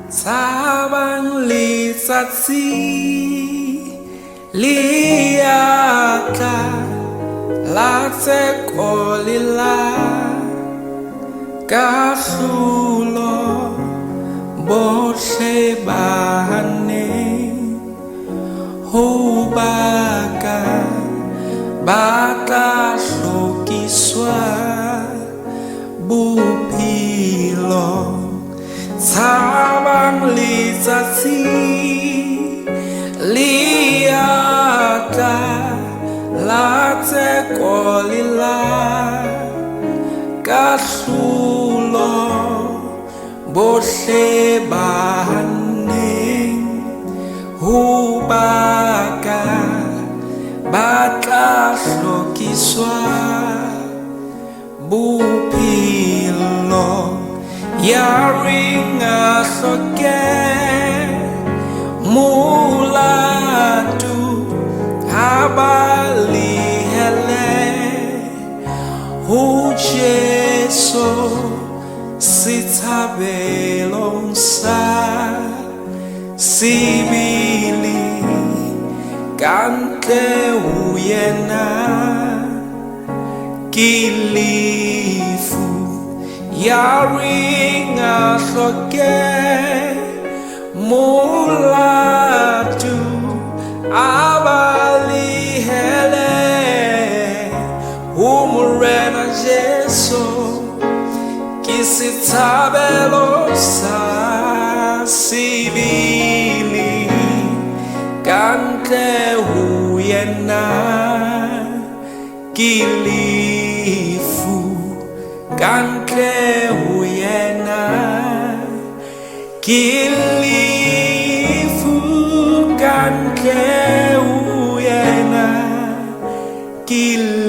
Tshabang letsatsi liatla la tsekolila kahlulo bohle bahane hubaka batla hlokiswa bophelo. Tshabang letsatsi liatla la tsekolila kahlulo bohle bahaneng hubaka batla hlokiswa bophelo. Yaringa hloke mulatu abalihele hu Jesu sithabelong sa sibili kantle uyena kilifu. Yaringa hloke mulatu abalihele umurena Jesu kisithabelo sa sibili kantle uyena kilifu kantle uyena kilifu kantle uyena kilifu.